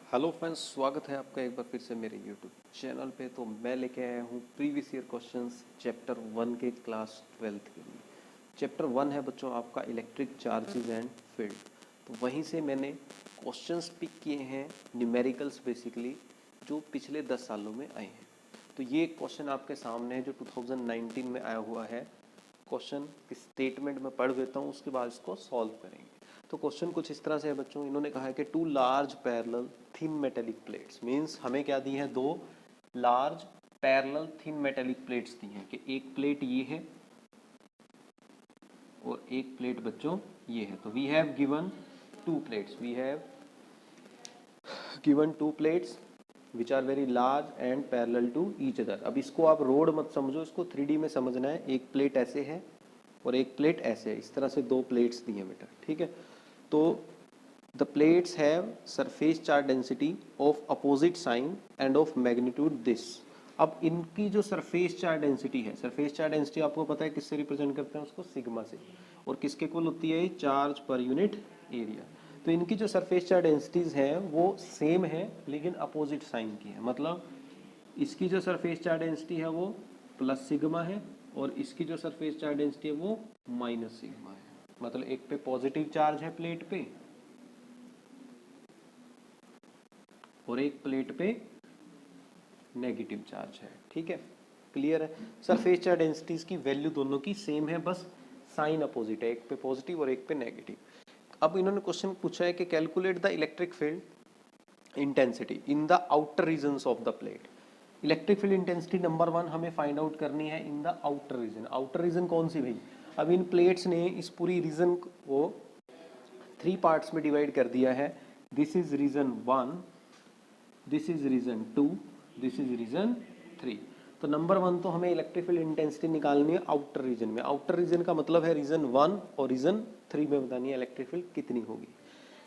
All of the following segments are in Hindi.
हेलो फ्रेंड्स, स्वागत है आपका एक बार फिर से मेरे यूट्यूब चैनल पे। तो मैं लेके आया हूँ प्रीवियस ईयर क्वेश्चंस चैप्टर 1 के क्लास 12th के लिए। चैप्टर 1 है बच्चों आपका इलेक्ट्रिक चार्जेस एंड फील्ड। तो वहीं से मैंने क्वेश्चंस पिक किए हैं, न्यूमेरिकल्स बेसिकली, जो पिछले 10 सालों में आए हैं। तो ये क्वेश्चन आपके सामने है जो 2019 में आया हुआ है। क्वेश्चन की स्टेटमेंट में पढ़ देता हूँ, उसके बाद इसको सॉल्व करेंगे। तो क्वेश्चन कुछ इस तरह से है बच्चों, इन्होंने कहा है कि two large parallel thin metallic plates, means हमें क्या दी है, दो large parallel thin metallic plates दी हैं कि एक प्लेट ये है और एक प्लेट बच्चों ये है। तो we have given two plates which are very large and parallel to each other. अब इसको आप रोड मत समझो, इसको 3D में समझना है। एक प्लेट ऐसे है और एक प्लेट ऐसे है, इस तरह से दो प्लेट्स दी हैं बेटा, ठीक है। तो the plates have surface charge density of opposite sign and of magnitude this. अब इनकी जो सरफेस चार्ज डेंसिटी है, सरफेस चार्ज डेंसिटी आपको पता है किससे रिप्रेजेंट करते हैं, उसको सिग्मा से, और किसके इक्वल होती है, चार्ज पर यूनिट एरिया। तो इनकी जो सरफेस चार्ज डेंसिटीज हैं वो सेम है लेकिन अपोजिट साइन की है। मतलब इसकी जो सरफेस चार्ज डेंसिटी है वो प्लस सिग्मा है और इसकी जो सरफेस चार्ज डेंसिटी है वो माइनस सिग्मा है। मतलब एक पे पॉजिटिव चार्ज है प्लेट पे और एक प्लेट पे नेगेटिव चार्ज है, ठीक है। क्लियर है। सरफेस चार्ज डेंसिटीज की वैल्यू दोनों की सेम है, बस साइन अपोजिट है, एक पे पॉजिटिव और एक पे नेगेटिव। अब इन्होंने क्वेश्चन पूछा है कि calculate the electric field intensity in the outer regions of the plate. Electric field intensity number 1 हमें फाइंड आउट करनी है in the outer region. Outer region कौन सी भाई? अब इन प्लेट्स ने इस पूरी रीजन को 3 पार्ट्स में डिवाइड कर दिया है। This is region 1, this is region 2, this is region 3। तो नंबर 1 तो हमें इलेक्ट्रिक फील्ड इंटेंसिटी निकालनी है आउटर रीजन में। आउटर रीजन का मतलब है रीजन 1 और रीजन 3 में बतानी है इलेक्ट्रिक फील्ड कितनी होगी।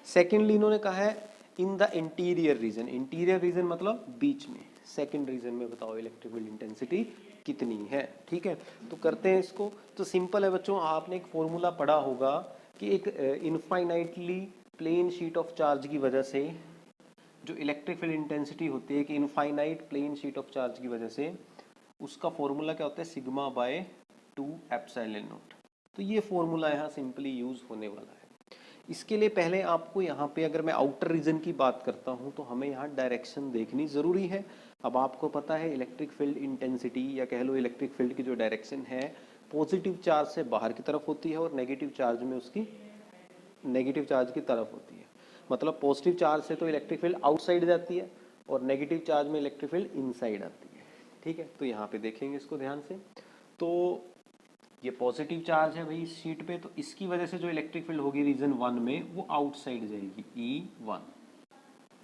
सेकेंडली इन्होंने कहा है in the interior region. Interior region मतलब बीच में, सेकेंड रीजन में बताओ इलेक्ट्रिक फील्ड इंटेंसिटी कितनी है, ठीक है। तो करते हैं इसको। तो सिंपल है बच्चों, आपने एक फॉर्मूला पढ़ा होगा कि एक infinitely plane sheet of charge की वजह से जो इलेक्ट्रिक फील्ड इंटेंसिटी होती है कि infinite plane sheet of charge की वजह से उसका फॉर्मूला क्या होता है, सिग्मा बाय 2 एप्सिलॉन नॉट। तो ये फॉर्मूला यहाँ सिंपली यूज होने वाला है। इसके लिए पहले आपको यहाँ पे अगर मैं आउटर रीजन की बात करता हूँ तो हमें यहाँ डायरेक्शन देखनी ज़रूरी है। अब आपको पता है इलेक्ट्रिक फील्ड इंटेंसिटी या कह लो इलेक्ट्रिक फील्ड की जो डायरेक्शन है पॉजिटिव चार्ज से बाहर की तरफ होती है और नेगेटिव चार्ज में उसकी नेगेटिव चार्ज की तरफ होती है। मतलब पॉजिटिव चार्ज से तो इलेक्ट्रिक फील्ड आउटसाइड जाती है और नेगेटिव चार्ज में इलेक्ट्रिक फील्ड इनसाइड आती है, ठीक है। तो यहाँ पे देखेंगे इसको ध्यान से। तो ये पॉजिटिव चार्ज है भाई इस शीट पे, तो इसकी वजह से जो इलेक्ट्रिक फील्ड होगी रीजन 1 में वो आउटसाइड जाएगी, E1,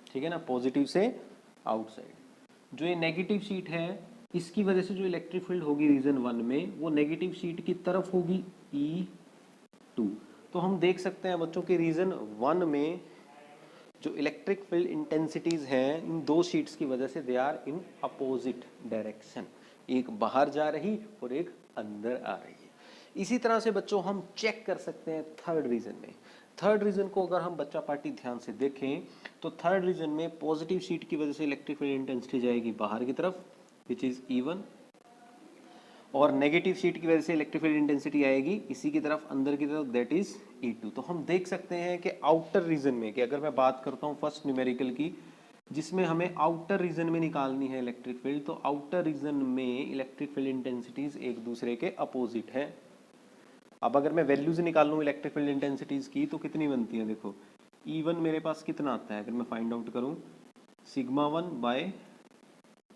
ठीक है ना, पॉजिटिव से आउटसाइड। जो ये नेगेटिव शीट है इसकी वजह से जो इलेक्ट्रिक फील्ड होगी रीजन 1 में वो नेगेटिव शीट की तरफ होगी, E2। तो हम देख सकते हैं बच्चों के रीजन 1 में जो इलेक्ट्रिक फील्ड इंटेंसिटीज हैं इन दो शीट्स की वजह से they are in opposite direction, एक बाहर जा रही और एक अंदर आ रही है। इसी तरह से बच्चों हम चेक कर सकते हैं थर्ड रीजन में। थर्ड रीजन को अगर हम बच्चा पार्टी ध्यान से देखें तो थर्ड रीजन में पॉजिटिव शीट की वजह से इलेक्ट्रिक फील्ड इंटेंसिटी जाएगी बाहर की तरफ विच इज E1 और नेगेटिव शीट की वजह से इलेक्ट्रिक फील्ड इंटेंसिटी आएगी इसी की तरफ अंदर की तरफ, दैट इज E2। तो हम देख सकते हैं कि आउटर रीजन में, कि अगर मैं बात करता हूँ फर्स्ट न्यूमेरिकल की जिसमें हमें आउटर रीजन में निकालनी है इलेक्ट्रिक फील्ड, तो आउटर रीजन में इलेक्ट्रिक फील्ड इंटेंसिटीज एक दूसरे के अपोजिट है। अब अगर मैं वैल्यूज निकाल लूँ इलेक्ट्रिक फील्ड इंटेंसिटीज की तो कितनी बनती है, देखो E1 मेरे पास कितना आता है, अगर मैं फाइंड आउट करूँ सिग्मा 1 बाय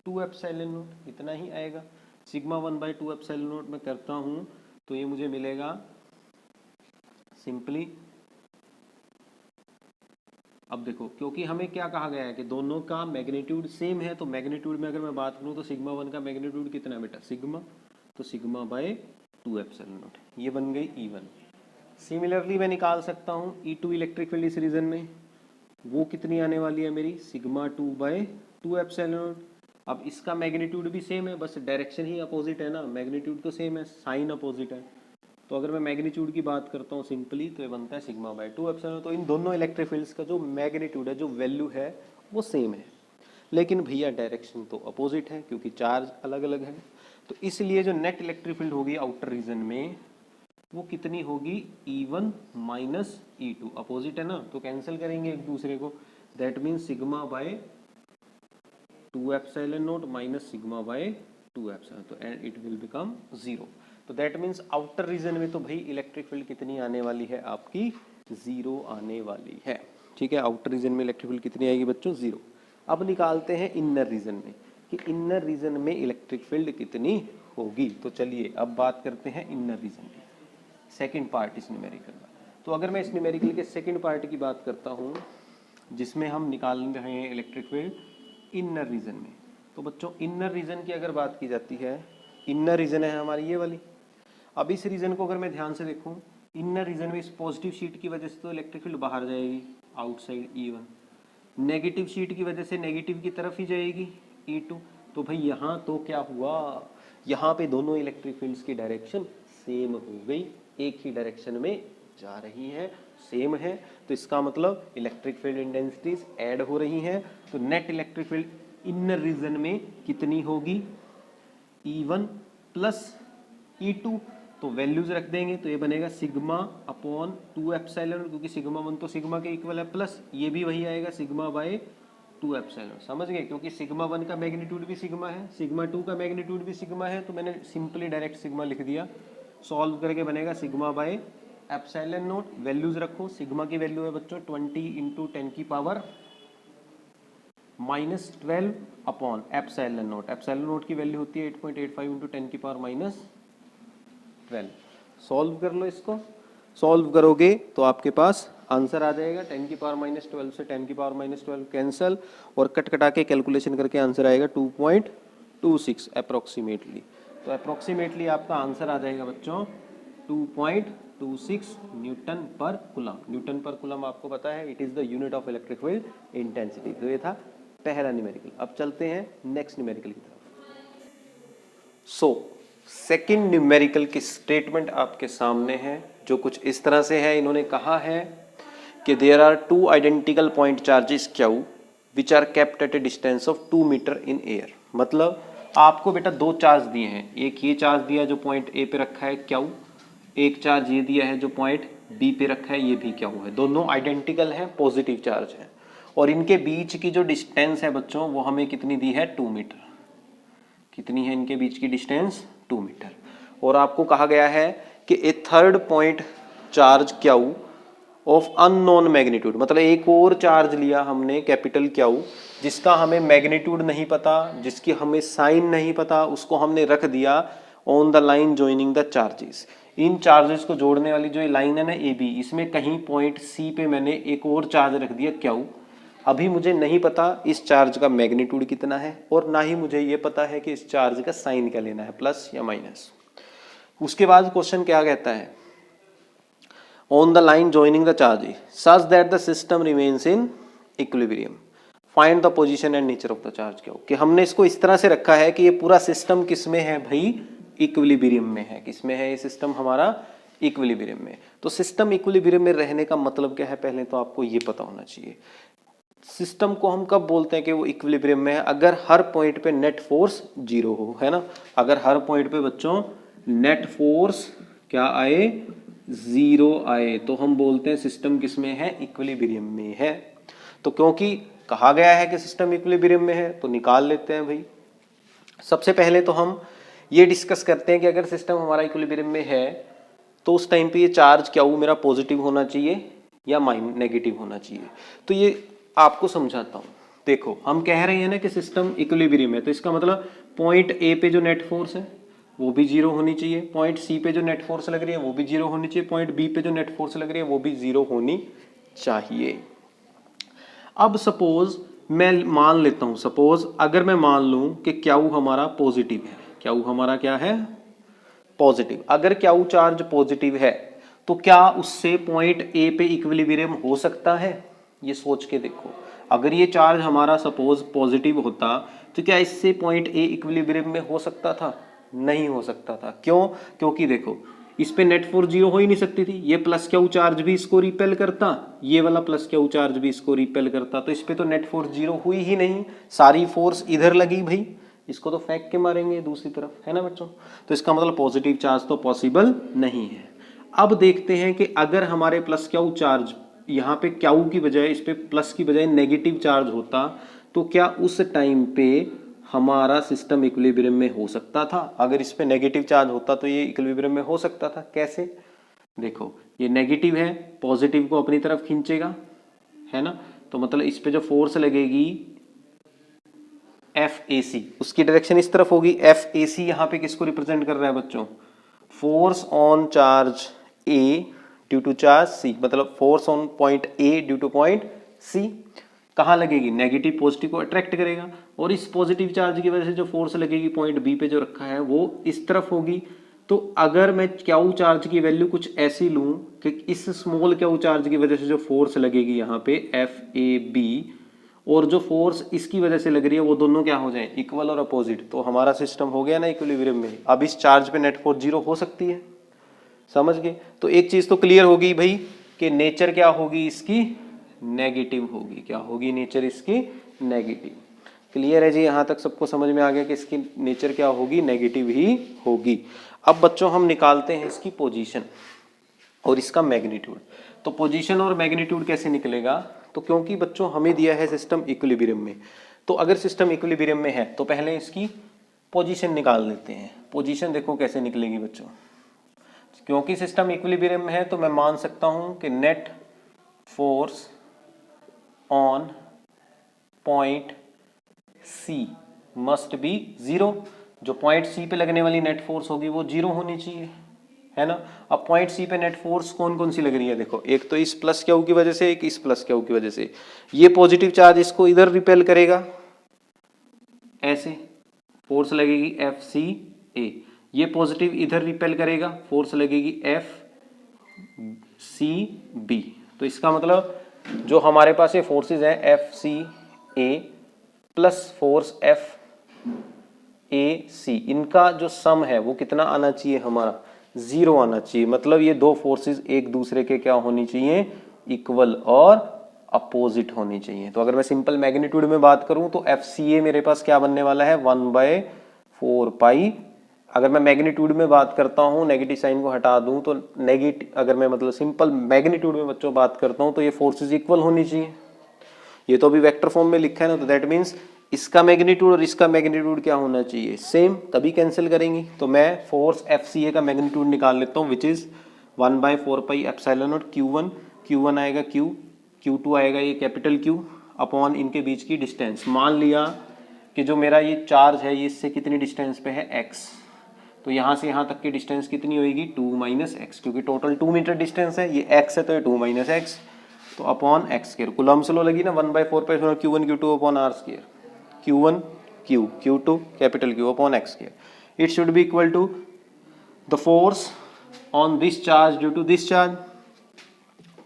2 एप्सिलॉन नॉट, इतना ही आएगा। सिग्मा 1 बाई 2 एप्सिलॉन नॉट में करता हूँ तो ये मुझे मिलेगा सिंपली। अब देखो क्योंकि हमें क्या कहा गया है कि दोनों का मैग्नीट्यूड सेम है, तो मैग्नीट्यूड में अगर मैं बात करूँ तो सिग्मा 1 का मैग्नीट्यूड कितना है बेटा, सिग्मा, तो सिग्मा बाय 2 एप्सिलॉन नॉट, ये बन गई E1। सिमिलरली मैं निकाल सकता हूँ E2 इलेक्ट्रिक फील्ड इस रीजन में, वो कितनी आने वाली है मेरी, सिग्मा 2 बाय 2 एप्सिलॉन नॉट। अब इसका मैग्नीट्यूड भी सेम है, बस डायरेक्शन ही अपोजिट है ना, मैग्नीट्यूड तो सेम है, साइन अपोजिट है, तो अगर मैं मैग्नीट्यूड की बात करता हूँ सिंपली तो ये बनता है सिग्मा बाय 2 एप्सिलॉन। तो इन दोनों इलेक्ट्रिक फील्ड्स का जो मैग्नीट्यूड है, जो वैल्यू है, वो सेम है, लेकिन भैया डायरेक्शन तो अपोजिट है क्योंकि चार्ज अलग अलग है। तो इसलिए जो नेट इलेक्ट्रिक फील्ड होगी आउटर रीजन में वो कितनी होगी, E1 माइनस E2, अपोजिट है ना, तो कैंसिल करेंगे एक दूसरे को। That means sigma bye 2 epsilon not minus sigma bye 2 epsilon, तो एंड इट विल बिकम 0। तो दैट मीन्स आउटर रीजन में तो भाई इलेक्ट्रिक फील्ड कितनी आने वाली है आपकी, 0 आने वाली है। ठीक है, आउटर रीजन में इलेक्ट्रिक फील्ड कितनी आएगी बच्चों, 0। अब निकालते हैं इनर रीजन में कि इनर रीजन में इलेक्ट्रिक फील्ड कितनी होगी। तो चलिए अब बात करते हैं इनर रीजन की, सेकेंड पार्ट इस न्यूमेरिकल का। तो अगर मैं इस न्यूमेरिकल के सेकेंड पार्ट की बात करता हूँ जिसमें हम निकाल रहे हैं इलेक्ट्रिक फील्ड इनर रीजन में, तो बच्चों इनर रीजन की अगर बात की जाती है, इनर रीजन है हमारी ये वाली। अब इस रीजन को अगर मैं ध्यान से देखूं, इनर रीजन में इस पॉजिटिव शीट की वजह से तो इलेक्ट्रिक फील्ड बाहर जाएगी, आउटसाइड E1, नेगेटिव शीट की वजह से नेगेटिव की तरफ ही जाएगी E2। तो भाई यहाँ तो क्या हुआ, यहाँ पे दोनों इलेक्ट्रिक फील्ड्स की डायरेक्शन सेम हो गई, एक ही डायरेक्शन में जा रही है, सेम है। तो इसका मतलब इलेक्ट्रिक फील्ड इंटेंसिटीज ऐड हो रही हैं। तो net electric field inner region में कितनी होगी, E1 प्लस E2। तो वैल्यूज रख देंगे तो ये बनेगा सिग्मा अपॉन 2 एप्सिलॉन, क्योंकि सिग्मा 1 तो सिग्मा के इक्वल है, प्लस ये भी वही आएगा सिग्मा बाय 2 एप्सिलॉन। समझ गए, क्योंकि सिग्मा 1 का मैग्नीट्यूड भी सिग्मा है, सिग्मा 2 का मैग्नीट्यूड भी सिग्मा है, तो मैंने सिंपली डायरेक्ट सिग्मा लिख दिया। सॉल्व करके बनेगा sigma by epsilon note. Values रखो, सिग्मा की वैल्यू है बच्चों 20 इंटू 10 की power minus 12 upon epsilon note. Epsilon note की वैल्यू होती है 8.85 इंटू 10 की पावर माइनस 12। सॉल्व कर लो इसको, सॉल्व करोगे तो आपके पास आंसर आ जाएगा 10 की पावर माइनस 12 से 10 की पावर माइनस 12 कैंसल, और कट कटा के कैलकुलेशन करके आंसर आएगा 2.26 अप्रोक्सीमेटली। तो अप्रोक्सीमेटली आपका आंसर आ जाएगा बच्चों 2.26 न्यूटन पर कूलम। न्यूटन पर कूलम आपको पता है it is the unit of electric field intensity. तो ये था पहला न्यूमेरिकल। अब चलते हैं नेक्स्ट न्यूमेरिकल की तरफ। सो सेकेंड न्यूमेरिकल की स्टेटमेंट आपके सामने है, जो कुछ इस तरह से है। इन्होंने कहा है कि there are 2 identical point charges Q which are kept at a distance of 2 metre in air. मतलब आपको बेटा 2 चार्ज दिए हैं, एक ये चार्ज दिया है जो पॉइंट ए पे रखा है क्यू, एक चार्ज ये दिया है जो पॉइंट बी पे रखा है, ये भी क्यू है। दोनों आइडेंटिकल हैं, पॉजिटिव चार्ज है, और इनके बीच की जो डिस्टेंस है बच्चों वो हमें कितनी दी है, 2 मीटर। कितनी है इनके बीच की डिस्टेंस, 2 मीटर। और आपको कहा गया है कि a third point charge Q of unknown magnitude, मतलब एक और चार्ज लिया हमने कैपिटल क्यू जिसका हमें मैग्नीट्यूड नहीं पता, जिसकी हमें साइन नहीं पता, उसको हमने रख दिया on the line joining the charges. In charges को जोड़ने वाली जो ये लाइन है ना ए बी, इसमें कहीं पॉइंट सी पे मैंने एक और चार्ज रख दिया क्यू। अभी मुझे नहीं पता इस चार्ज का मैग्नीट्यूड कितना है, और ना ही मुझे ये पता है कि इस चार्ज का साइन क्या लेना है, प्लस या माइनस। उसके बाद क्वेश्चन क्या कहता है, on the line joining the charge such that the system remains in equilibrium, find the position and nature of the charge. क्या कि हमने इसको इस तरह से रखा है कि ये पूरा सिस्टम किस में है भाई, इक्विलिब्रियम में है। किस में है ये सिस्टम हमारा, इक्विलिब्रियम में। तो सिस्टम इक्विलिब्रियम में रहने का मतलब क्या है, पहले तो आपको ये पता होना चाहिए। सिस्टम को हम कब बोलते हैं कि वो इक्विलिब्रियम में है, अगर हर पॉइंट पे नेट फोर्स 0 हो, है ना। अगर हर पॉइंट पे बच्चों नेट फोर्स क्या आए, 0 आए, तो हम बोलते हैं सिस्टम किस में है, इक्विलिब्रियम में है। तो क्योंकि कहा गया है कि सिस्टम इक्विलिब्रियम में है तो निकाल लेते हैं भाई। सबसे पहले तो हम ये डिस्कस करते हैं कि अगर सिस्टम हमारा इक्विलिब्रियम में है तो उस टाइम पे ये चार्ज क्या हो, मेरा पॉजिटिव होना चाहिए या नेगेटिव होना चाहिए। तो ये आपको समझाता हूँ। देखो हम कह रहे हैं ना कि सिस्टम इक्विलिब्रियम है, तो इसका मतलब पॉइंट ए पे जो नेट फोर्स है वो भी 0 होनी चाहिए, पॉइंट सी पे जो नेट फोर्स लग रही है वो भी 0 होनी चाहिए, पॉइंट बी पे जो नेट फोर्स लग रही है वो भी 0 होनी चाहिए। अब सपोज मैं मान लेता हूं, सपोज अगर मैं मान लूं कि क्यू हमारा पॉजिटिव है, क्यू हमारा क्या है, पॉजिटिव। अगर क्यू चार्ज पॉजिटिव है तो क्या उससे पॉइंट ए पे इक्विलिब्रियम हो सकता है, ये सोच के देखो। अगर ये चार्ज हमारा सपोज पॉजिटिव होता तो क्या इससे पॉइंट ए इक्विलिब्रियम में हो सकता था, नहीं हो सकता था। क्यों, क्योंकि देखो इस पे नेट फोर्स जीरो हो ही नहीं सकती थी, ये प्लस क्यू चार्ज भी इसको रिपेल करता, ये वाला प्लस क्यू चार्ज भी इसको रिपेल करता, तो इस पे तो नेट फोर्स जीरो हुई ही नहीं, सारी फोर्स इधर लगी भाई, इसको तो फेंक के मारेंगे दूसरी तरफ, है ना बच्चों। तो इसका मतलब पॉजिटिव चार्ज तो पॉसिबल नहीं है। अब देखते हैं कि अगर हमारे प्लस क्यू चार्ज यहाँ पे क्यू की बजाय इस पे प्लस की बजाय नेगेटिव चार्ज होता तो क्या उस टाइम पे हमारा सिस्टम इक्विलिब्रियम में हो सकता था। अगर इस पे नेगेटिव चार्ज होता तो ये इक्विलिब्रियम में हो सकता था। कैसे, देखो ये नेगेटिव है, पॉजिटिव को अपनी तरफ खींचेगा, है ना, तो मतलब इस पे जो फोर्स लगेगी FAC, उसकी डायरेक्शन इस तरफ होगी। FAC यहाँ पे किसको रिप्रेजेंट कर रहा है बच्चों, force on charge A due to charge C, मतलब force on point A due to point C कहाँ लगेगी, नेगेटिव पॉजिटिव को अट्रैक्ट करेगा, और इस पॉजिटिव चार्ज की वजह से जो फोर्स लगेगी पॉइंट बी पे जो रखा है वो इस तरफ होगी। तो अगर मैं क्यू चार्ज की वैल्यू कुछ ऐसी लूं कि इस स्मॉल क्यू चार्ज की वजह से जो फोर्स लगेगी यहाँ पे FAB और जो फोर्स इसकी वजह से लग रही है वो दोनों क्या हो जाए, इक्वल और अपोजिट, तो हमारा सिस्टम हो गया ना इक्विलिब्रियम में। अब इस चार्ज पे नेट फोर्स जीरो हो सकती है, समझ गए। तो एक चीज तो क्लियर होगी भाई कि नेचर क्या होगी इसकी, नेगेटिव होगी। क्या होगी नेचर इसकी, नेगेटिव। क्लियर है जी, यहाँ तक सबको समझ में आ गया कि इसकी नेचर क्या होगी, नेगेटिव ही होगी। अब बच्चों हम निकालते हैं इसकी पोजीशन और इसका मैग्नीट्यूड। तो पोजीशन और मैग्नीट्यूड कैसे निकलेगा, तो क्योंकि बच्चों हमें दिया है सिस्टम इक्विलिब्रियम में, तो अगर सिस्टम इक्विलिब्रियम में है तो पहले इसकी पोजीशन निकाल लेते हैं। पोजीशन देखो कैसे निकलेगी बच्चों, क्योंकि सिस्टम इक्विलिब्रियम में है तो मैं मान सकता हूं कि net force on point C must be zero. जो पॉइंट C पे लगने वाली नेट फोर्स होगी वो जीरो होनी चाहिए, है ना। अब पॉइंट C पे नेट फोर्स कौन कौन सी लग रही है, देखो एक तो इस प्लस क्यू की वजह से, एक इस प्लस क्यू की वजह से। ये पॉजिटिव चार्ज इसको इधर रिपेल करेगा, ऐसे फोर्स लगेगी FCA। ये पॉजिटिव इधर रिपेल करेगा, फोर्स लगेगी FCB। तो इसका मतलब जो हमारे पास ये फोर्सेज हैं FCA प्लस फोर्स FAC, इनका जो सम है वो कितना आना चाहिए, हमारा जीरो आना चाहिए। मतलब ये दो फोर्सेज एक दूसरे के क्या होनी चाहिए, इक्वल और अपोजिट होनी चाहिए। तो अगर मैं सिंपल मैग्नीट्यूड में बात करूं तो FCA मेरे पास क्या बनने वाला है, 1/4 पाई। अगर मैं मैग्नीट्यूड में बात करता हूं, नेगेटिव साइन को हटा दूं तो नेगेटिव, अगर मैं मतलब सिंपल मैग्नीट्यूड में बच्चों बात करता हूं तो ये फोर्सेज इक्वल होनी चाहिए। ये तो अभी वेक्टर फॉर्म में लिखा है ना, तो दैट मीन्स इसका मैग्नीट्यूड और इसका मैग्नीट्यूड क्या होना चाहिए, सेम, तभी कैंसिल करेंगी। तो मैं फोर्स FCA का मैग्नीट्यूड निकाल लेता हूँ, which is 1/4 pi epsilon not Q1 आएगा Q, Q2 आएगा ये कैपिटल Q अपॉन इनके बीच की डिस्टेंस। मान लिया कि जो मेरा ये चार्ज है ये इससे कितनी डिस्टेंस पे है, x, तो यहाँ से यहाँ तक की डिस्टेंस कितनी होगी, 2 - x, क्योंकि टोटल 2 मीटर डिस्टेंस है, ये x है तो ये 2 - x, तो अपॉन x स्क्वायर। कूलम्ब से लो लगी ना, 1/4 pi Q1 Q2 upon r square, Q1 Q, Q2 capital Q upon x square. It should be equal to the force on this charge due to this charge,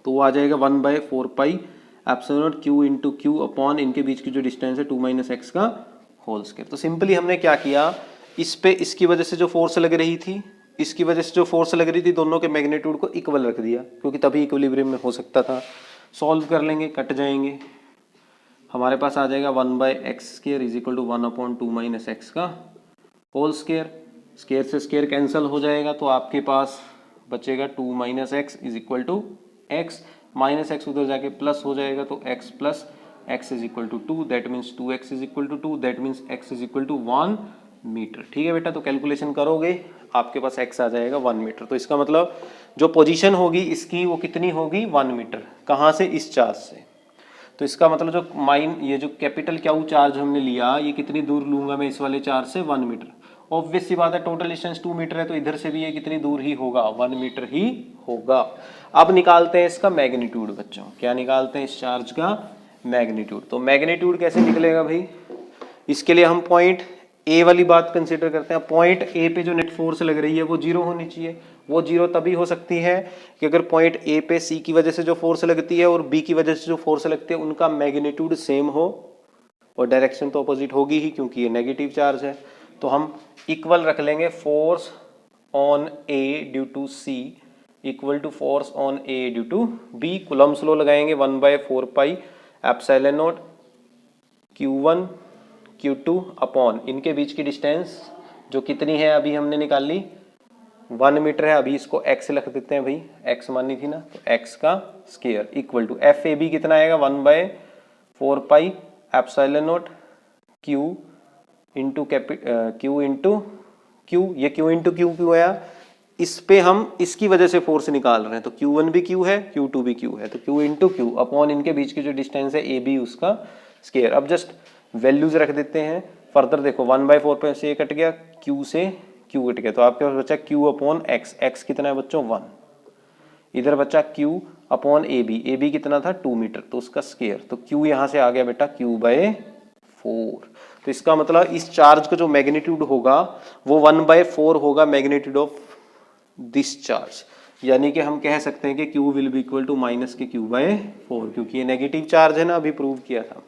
तो वो आ जाएगा 1/4 pi epsilon naught Q into Q upon इनके बीच की जो डिस्टेंस है 2 - x का होल स्क्वायर। तो सिंपली हमने क्या किया, इस पे इसकी वजह से जो फोर्स लग रही थी, इसकी वजह से जो फोर्स लग रही थी, दोनों के मैग्नीट्यूड को इक्वल रख दिया, क्योंकि तभी इक्विलिब्रियम में हो सकता था। सॉल्व कर लेंगे, कट जाएंगे, हमारे पास आ जाएगा 1/x² is equal to 1/2 - x का होल स्क्वायर। स्क्वायर से स्क्वायर कैंसिल हो जाएगा, तो आपके पास बचेगा 2 - x is equal to x, minus x उधर जाके प्लस हो जाएगा, तो x plus x is equal to 2, that means 2x is equal to 2, that means x is equal to 1 metre. ठीक है बेटा, तो कैलकुलेशन करोगे आपके पास x आ जाएगा 1 मीटर। तो इसका मतलब जो पोजीशन होगी इसकी वो कितनी होगी, 1 मीटर। कहाँ से, इस चार्ज से। तो इसका मतलब जो ये जो कैपिटल क्यू चार्ज हमने लिया, ये कितनी दूर लूंगा मैं इस वाले चार्ज से, 1 मीटर। ऑब्वियस सी बात है, टोटल डिस्टेंस 2 मीटर है, तो इधर से भी ये कितनी दूर ही होगा, 1 मीटर ही होगा। अब निकालते हैं इसका मैग्नीट्यूड बच्चों। क्या निकालते हैं, इस चार्ज का मैग्नीट्यूड। तो मैग्नीट्यूड कैसे निकलेगा भाई, इसके लिए हम पॉइंट ए वाली बात कंसीडर करते हैं। पॉइंट ए पे जो नेट फोर्स लग रही है वो जीरो होनी चाहिए। वो जीरो तभी हो सकती है कि अगर पॉइंट ए पे सी की वजह से जो फोर्स लगती है और बी की वजह से जो फोर्स लगती है उनका मैग्नीट्यूड सेम हो, और डायरेक्शन तो अपोजिट होगी ही, क्योंकि ये नेगेटिव चार्ज है। तो हम इक्वल रख लेंगे force on A due to C equal to force on A due to B. Coulomb's law लगाएंगे 1/4 epsilon not Q1 Q2 upon इनके बीच की डिस्टेंस जो कितनी है अभी हमने निकाल ली 1 मीटर है। अभी इसको x लिख देते हैं भाई, x माननी थी ना, तो x का स्क्वायर इक्वल टू FAB कितना आएगा 1/4 epsilon naught Q into Q, ये Q इंटू Q क्यों आया, इस पे हम इसकी वजह से फोर्स निकाल रहे हैं, तो Q1 भी Q है Q2 भी Q है, तो Q इंटू Q अपॉन इनके बीच की जो डिस्टेंस है AB उसका स्क्वायर। अब जस्ट वैल्यूज रख देते हैं। फर्दर देखो 1/4 पे से कट गया, Q से Q कट गया, तो आपके पास बचा Q अपॉन X। X कितना है बच्चों 1, इधर बचा Q अपॉन AB कितना था 2 मीटर, तो उसका स्क्वायर, तो Q यहाँ से आ गया बेटा Q/4। तो इसका मतलब इस चार्ज का जो मैग्नीट्यूड होगा वो 1/4 होगा मैग्नीट्यूड ऑफ दिस चार्ज, यानी कि हम कह सकते हैं कि Q will be equal to minus के Q/4, क्योंकि ये नेगेटिव चार्ज है ना, अभी प्रूव किया था।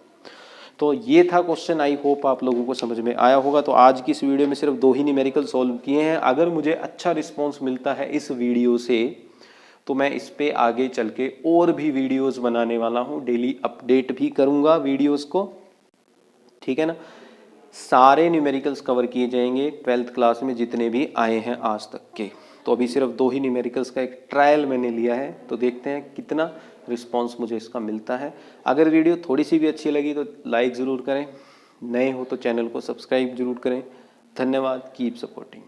तो ये था क्वेश्चन, आई होप आप लोगों को समझ में आया होगा। तो आज की इस वीडियो में सिर्फ 2 ही न्यूमेरिकल सॉल्व किए हैं। अगर मुझे अच्छा रिस्पॉन्स मिलता है इस वीडियो से तो मैं इस पे आगे चल के और भी वीडियोस बनाने वाला हूँ, डेली अपडेट भी करूँगा वीडियोस को, ठीक है ना। सारे न्यूमेरिकल्स कवर किए जाएंगे 12th क्लास में जितने भी आए हैं आज तक के। तो अभी सिर्फ 2 ही न्यूमेरिकल्स का एक ट्रायल मैंने लिया है, तो देखते हैं कितना रिस्पांस मुझे इसका मिलता है। अगर वीडियो थोड़ी सी भी अच्छी लगी तो लाइक ज़रूर करें, नए हो तो चैनल को सब्सक्राइब जरूर करें। धन्यवाद, कीप सपोर्टिंग।